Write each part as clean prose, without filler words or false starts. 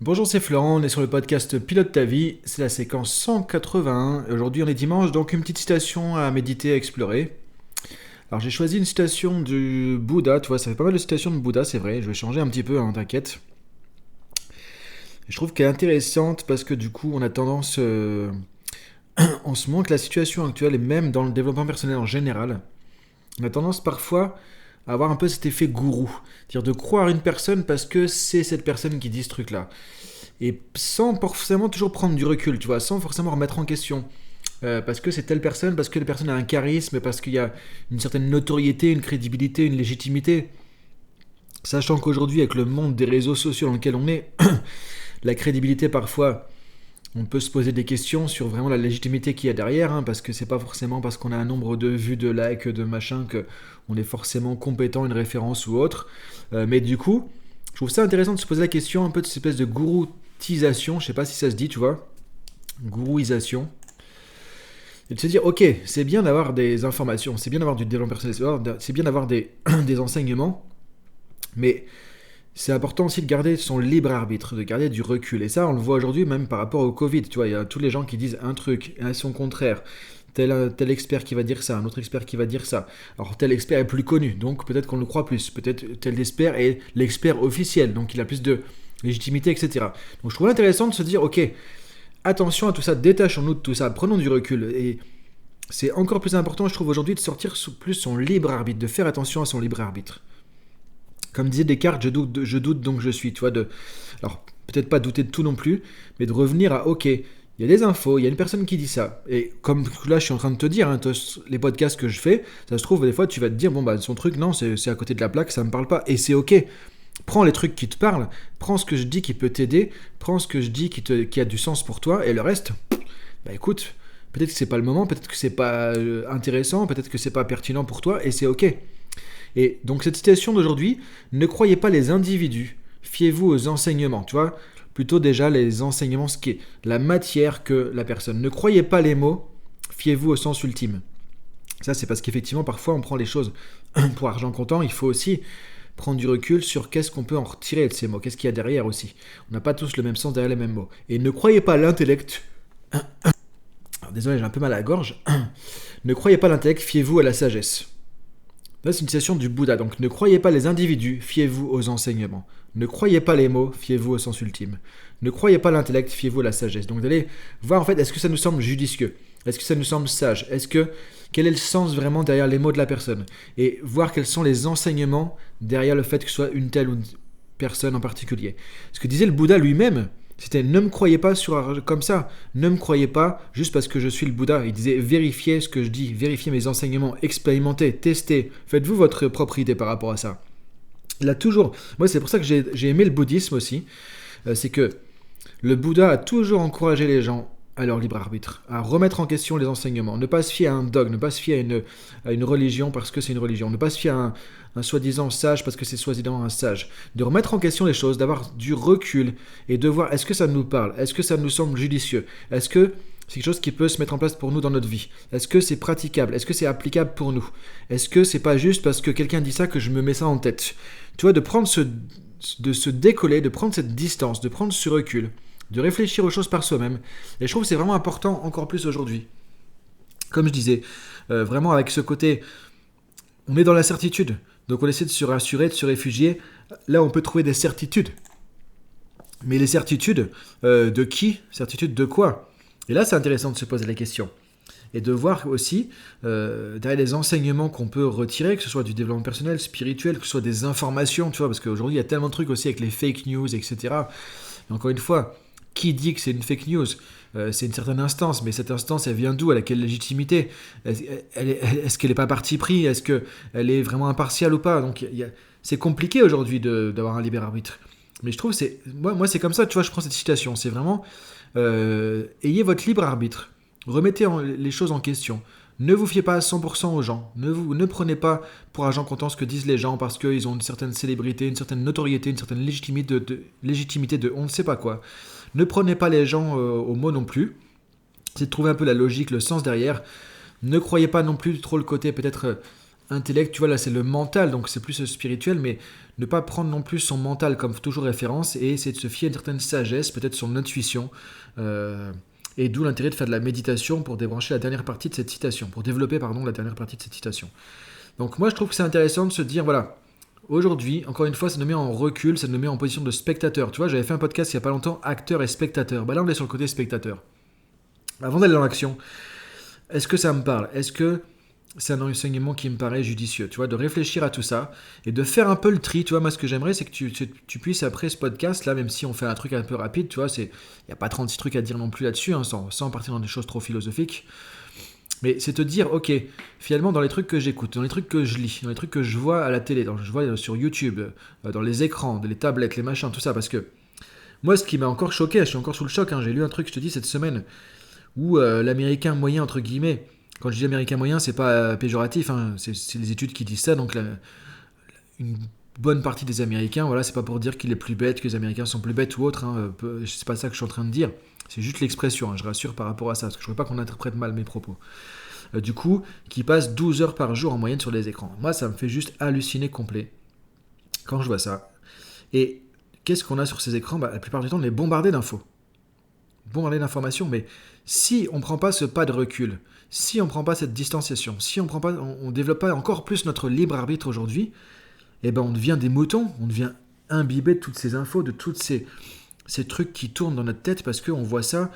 Bonjour, c'est Florent, on est sur le podcast Pilote ta vie, c'est la séquence 181. Aujourd'hui on est dimanche, donc une petite citation à méditer, à explorer. Alors j'ai choisi une citation du Bouddha, tu vois, ça fait pas mal de citations de Bouddha, c'est vrai, je vais changer un petit peu, hein, t'inquiète. Et je trouve qu'elle est intéressante parce que du coup on a tendance, en ce moment que la situation actuelle, et même dans le développement personnel en général, on a tendance parfois à avoir un peu cet effet gourou. C'est-à-dire de croire une personne parce que c'est cette personne qui dit ce truc-là. Et sans forcément toujours prendre du recul, tu vois, sans forcément remettre en question. Parce que c'est telle personne, parce que la personne a un charisme, parce qu'il y a une certaine notoriété, une crédibilité, une légitimité. Sachant qu'aujourd'hui, avec le monde des réseaux sociaux dans lequel on est, la crédibilité parfois, on peut se poser des questions sur vraiment la légitimité qu'il y a derrière, hein, parce que c'est pas forcément parce qu'on a un nombre de vues, de likes, de machin, que on est forcément compétent, une référence ou autre. Mais du coup, je trouve ça intéressant de se poser la question un peu de cette espèce de gouroutisation, je sais pas si ça se dit, tu vois, gourouisation, et de se dire, ok, c'est bien d'avoir des informations, c'est bien d'avoir du développement personnel, c'est bien d'avoir des enseignements, mais c'est important aussi de garder son libre arbitre, de garder du recul. Et ça, on le voit aujourd'hui même par rapport au Covid. Tu vois, il y a tous les gens qui disent un truc et son contraire. Tel expert qui va dire ça, un autre expert qui va dire ça. Alors tel expert est plus connu, donc peut-être qu'on le croit plus. Peut-être tel expert est l'expert officiel, donc il a plus de légitimité, etc. Donc je trouve intéressant de se dire, ok, attention à tout ça, détachons-nous de tout ça, prenons du recul. Et c'est encore plus important, je trouve, aujourd'hui, de sortir plus son libre arbitre, de faire attention à son libre arbitre. Comme disait Descartes, je doute donc je suis. Tu vois, alors peut-être pas douter de tout non plus, mais de revenir à ok, il y a des infos, il y a une personne qui dit ça. Et comme là, je suis en train de te dire, hein, les podcasts que je fais, ça se trouve, des fois, tu vas te dire, bon, bah, son truc, non, c'est à côté de la plaque, ça me parle pas. Et c'est ok. Prends les trucs qui te parlent, prends ce que je dis qui peut t'aider, prends ce que je dis qui a du sens pour toi, et le reste, bah écoute, peut-être que c'est pas le moment, peut-être que c'est pas intéressant, peut-être que c'est pas pertinent pour toi, et c'est ok. Et donc cette citation d'aujourd'hui, ne croyez pas les individus, fiez-vous aux enseignements, tu vois, plutôt déjà les enseignements, ce qui est la matière que la personne. Ne croyez pas les mots, fiez-vous au sens ultime. Ça, c'est parce qu'effectivement, parfois, on prend les choses pour argent comptant. Il faut aussi prendre du recul sur qu'est-ce qu'on peut en retirer de ces mots, qu'est-ce qu'il y a derrière aussi. On n'a pas tous le même sens derrière les mêmes mots. Et ne croyez pas l'intellect. Alors, désolé, j'ai un peu mal à la gorge. Ne croyez pas l'intellect, fiez-vous à la sagesse. Là, c'est une citation du Bouddha. Donc, ne croyez pas les individus, fiez-vous aux enseignements. Ne croyez pas les mots, fiez-vous au sens ultime. Ne croyez pas l'intellect, fiez-vous à la sagesse. Donc, d'aller voir en fait, est-ce que ça nous semble judicieux? Est-ce que ça nous semble sage? Quel est le sens vraiment derrière les mots de la personne? Et voir quels sont les enseignements derrière le fait que ce soit une telle ou une personne en particulier. Ce que disait le Bouddha lui-même, c'était ne me croyez pas comme ça, ne me croyez pas juste parce que je suis le Bouddha. Il disait vérifiez ce que je dis, vérifiez mes enseignements, expérimentez, testez, faites-vous votre propre idée par rapport à ça. Il a toujours, moi c'est pour ça que j'ai aimé le bouddhisme aussi, c'est que le Bouddha a toujours encouragé les gens à leur libre arbitre, à remettre en question les enseignements, ne pas se fier à un dogme, ne pas se fier à une religion parce que c'est une religion, ne pas se fier à un soi-disant sage parce que c'est soi-disant un sage, de remettre en question les choses, d'avoir du recul et de voir est-ce que ça nous parle, est-ce que ça nous semble judicieux, est-ce que c'est quelque chose qui peut se mettre en place pour nous dans notre vie, est-ce que c'est praticable, est-ce que c'est applicable pour nous, est-ce que c'est pas juste parce que quelqu'un dit ça que je me mets ça en tête. Tu vois, de se décoller, de prendre cette distance, de prendre ce recul, de réfléchir aux choses par soi-même. Et je trouve que c'est vraiment important encore plus aujourd'hui. Comme je disais, vraiment avec ce côté, on est dans la certitude, donc on essaie de se rassurer, de se réfugier. Là, on peut trouver des certitudes. Mais les certitudes, de qui? Certitudes de quoi? Et là, c'est intéressant de se poser la question. Et de voir aussi, derrière les enseignements qu'on peut retirer, que ce soit du développement personnel, spirituel, que ce soit des informations, tu vois, parce qu'aujourd'hui, il y a tellement de trucs aussi avec les fake news, etc. Et encore une fois, qui dit que c'est une fake news? C'est une certaine instance, mais cette instance, elle vient d'où? Elle a quelle légitimité? Est-ce qu'elle n'est pas parti pris? Est-ce qu'elle est vraiment impartiale ou pas? Donc, c'est compliqué aujourd'hui d'avoir un libre arbitre. Mais je trouve que moi, c'est comme ça, tu vois, je prends cette citation. C'est vraiment, ayez votre libre arbitre. Remettez les choses en question. Ne vous fiez pas à 100% aux gens. Ne prenez pas pour argent comptant ce que disent les gens parce qu'ils ont une certaine célébrité, une certaine notoriété, une certaine légitimité de on ne sait pas quoi. Ne prenez pas les gens au mot non plus. C'est de trouver un peu la logique, le sens derrière. Ne croyez pas non plus trop le côté peut-être intellect, tu vois, là c'est le mental, donc c'est plus spirituel, mais ne pas prendre non plus son mental comme toujours référence et essayer de se fier à une certaine sagesse, peut-être son intuition. euh, et d'où l'intérêt de faire de la méditation pour débrancher la dernière partie de cette citation, pour développer, pardon, la dernière partie de cette citation. Donc moi je trouve que c'est intéressant de se dire, voilà, aujourd'hui, encore une fois, ça nous met en recul, ça nous met en position de spectateur. Tu vois, j'avais fait un podcast il n'y a pas longtemps, acteur et spectateur. Bah là on est sur le côté spectateur. Avant d'aller dans l'action, est-ce que ça me parle? Est-ce que c'est un enseignement qui me paraît judicieux, tu vois, de réfléchir à tout ça et de faire un peu le tri, tu vois, moi ce que j'aimerais c'est que tu puisses après ce podcast là, même si on fait un truc un peu rapide, tu vois, il n'y a pas 36 trucs à dire non plus là-dessus, hein, sans partir dans des choses trop philosophiques, mais c'est te dire, ok, finalement dans les trucs que j'écoute, dans les trucs que je lis, dans les trucs que je vois à la télé, je vois sur YouTube, dans les écrans, les tablettes, les machins, tout ça, parce que moi ce qui m'a encore choqué, je suis encore sous le choc, hein, j'ai lu un truc, je te dis, cette semaine, où l'américain moyen, entre guillemets, quand je dis américain moyen, c'est pas péjoratif, hein, c'est les études qui disent ça, donc une bonne partie des Américains, voilà, c'est pas pour dire qu'il est plus bête, que les Américains sont plus bêtes ou autre, hein, c'est pas ça que je suis en train de dire, c'est juste l'expression, hein, je rassure par rapport à ça, parce que je ne veux pas qu'on interprète mal mes propos. Du coup, qui passe 12 heures par jour en moyenne sur les écrans. Moi, ça me fait juste halluciner complet quand je vois ça. Et qu'est-ce qu'on a sur ces écrans? La plupart du temps, on est bombardé d'infos, bombardé d'informations, mais si on ne prend pas ce pas de recul, si on ne prend pas cette distanciation, si on ne développe pas encore plus notre libre arbitre aujourd'hui, eh ben on devient des moutons, on devient imbibé de toutes ces infos, de tous ces trucs qui tournent dans notre tête parce qu'on voit ça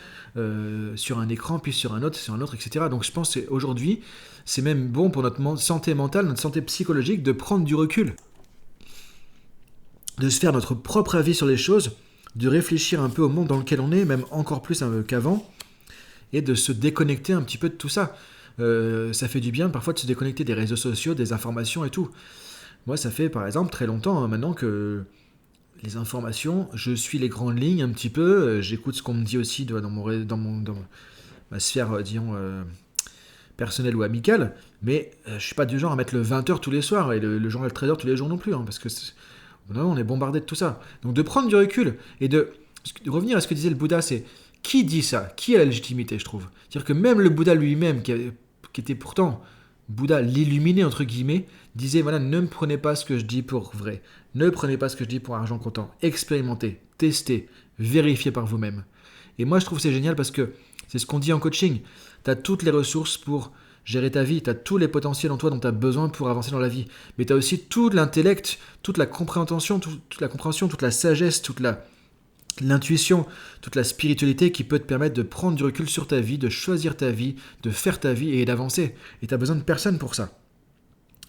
sur un écran, puis sur un autre, etc. Donc je pense qu'aujourd'hui, c'est même bon pour notre santé mentale, notre santé psychologique, de prendre du recul, de se faire notre propre avis sur les choses, de réfléchir un peu au monde dans lequel on est, même encore plus qu'avant, et de se déconnecter un petit peu de tout ça. Ça fait du bien parfois de se déconnecter des réseaux sociaux, des informations et tout. Moi, ça fait par exemple très longtemps maintenant que les informations, je suis les grandes lignes un petit peu, j'écoute ce qu'on me dit aussi dans ma sphère, disons, personnelle ou amicale, mais je ne suis pas du genre à mettre le 20h tous les soirs et le journal Trader tous les jours non plus, hein, parce que non, on est bombardé de tout ça. Donc de prendre du recul et de revenir à ce que disait le Bouddha, c'est qui dit ça? Qui a la légitimité, je trouve? C'est-à-dire que même le Bouddha lui-même, qui était pourtant Bouddha l'illuminé, entre guillemets, disait, voilà, ne me prenez pas ce que je dis pour vrai. Ne prenez pas ce que je dis pour argent comptant. Expérimentez, testez, vérifiez par vous-même. Et moi, je trouve que c'est génial parce que c'est ce qu'on dit en coaching. Tu as toutes les ressources pour gérer ta vie, tu as tous les potentiels en toi dont tu as besoin pour avancer dans la vie. Mais tu as aussi tout l'intellect, toute la compréhension, toute la sagesse, l'intuition, toute la spiritualité qui peut te permettre de prendre du recul sur ta vie, de choisir ta vie, de faire ta vie et d'avancer. Et tu n'as besoin de personne pour ça.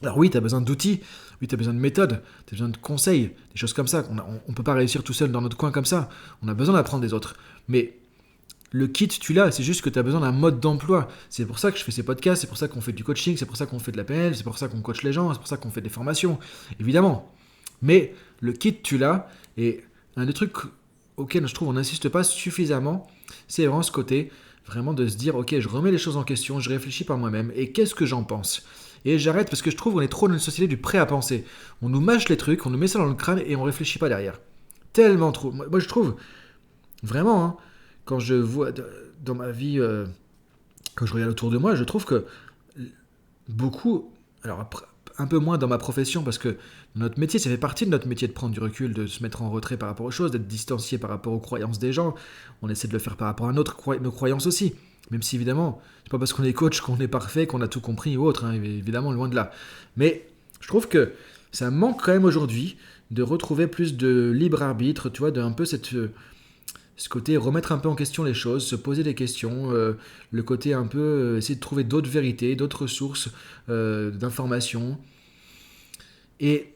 Alors oui, tu as besoin d'outils, oui, tu as besoin de méthodes, tu as besoin de conseils, des choses comme ça. On ne peut pas réussir tout seul dans notre coin comme ça. On a besoin d'apprendre des autres. Mais le kit, tu l'as, c'est juste que tu as besoin d'un mode d'emploi. C'est pour ça que je fais ces podcasts, c'est pour ça qu'on fait du coaching, c'est pour ça qu'on fait de la PNL, c'est pour ça qu'on coach les gens, c'est pour ça qu'on fait des formations, évidemment. Mais le kit, tu l'as, et un des trucs auquel je trouve on n'insiste pas suffisamment, c'est vraiment ce côté, vraiment de se dire, ok, je remets les choses en question, je réfléchis par moi-même, et qu'est-ce que j'en pense? Et j'arrête parce que je trouve qu'on est trop dans une société du prêt à penser. On nous mâche les trucs, on nous met ça dans le crâne et on réfléchit pas derrière. Tellement trop. Moi je trouve, vraiment, hein, quand je vois dans ma vie, quand je regarde autour de moi, je trouve que beaucoup, alors après, un peu moins dans ma profession, parce que notre métier, ça fait partie de notre métier de prendre du recul, de se mettre en retrait par rapport aux choses, d'être distancié par rapport aux croyances des gens. On essaie de le faire par rapport à nos croyances aussi. Même si évidemment, c'est pas parce qu'on est coach qu'on est parfait, qu'on a tout compris ou autre, hein, évidemment, loin de là. Mais je trouve que ça manque quand même aujourd'hui de retrouver plus de libre arbitre, tu vois, d'un peu ce côté remettre un peu en question les choses, se poser des questions, le côté un peu essayer de trouver d'autres vérités, d'autres sources d'informations. Et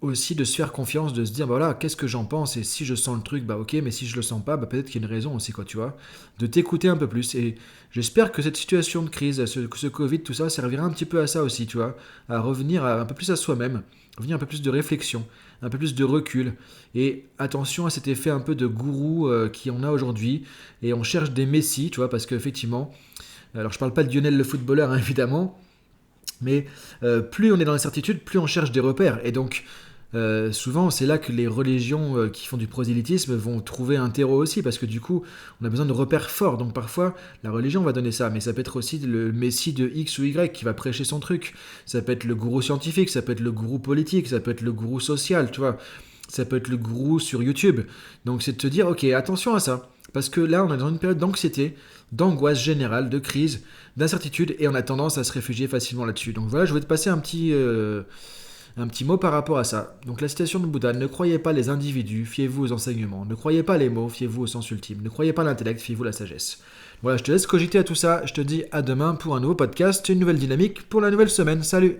aussi de se faire confiance, de se dire, bah voilà, qu'est-ce que j'en pense, et si je sens le truc, bah ok, mais si je le sens pas, bah peut-être qu'il y a une raison aussi, quoi, tu vois, de t'écouter un peu plus, et j'espère que cette situation de crise, ce Covid, tout ça, servira un petit peu à ça aussi, tu vois, à revenir un peu plus à soi-même, revenir un peu plus de réflexion, un peu plus de recul, et attention à cet effet un peu de gourou qui en a aujourd'hui, et on cherche des messies, tu vois, parce qu'effectivement, alors je parle pas de Lionel le footballeur, hein, évidemment, mais plus on est dans l'incertitude, plus on cherche des repères, et donc Souvent, c'est là que les religions qui font du prosélytisme vont trouver un terreau aussi, parce que du coup, on a besoin de repères forts. Donc parfois, la religion va donner ça, mais ça peut être aussi le messie de X ou Y qui va prêcher son truc. Ça peut être le gourou scientifique, ça peut être le gourou politique, ça peut être le gourou social, tu vois. Ça peut être le gourou sur YouTube. Donc c'est de te dire, ok, attention à ça. Parce que là, on est dans une période d'anxiété, d'angoisse générale, de crise, d'incertitude, et on a tendance à se réfugier facilement là-dessus. Donc voilà, je vais te passer un petit mot par rapport à ça. Donc la citation de Bouddha, ne croyez pas les individus, fiez-vous aux enseignements. Ne croyez pas les mots, fiez-vous au sens ultime. Ne croyez pas l'intellect, fiez-vous à la sagesse. Voilà, je te laisse cogiter à tout ça. Je te dis à demain pour un nouveau podcast, une nouvelle dynamique pour la nouvelle semaine. Salut!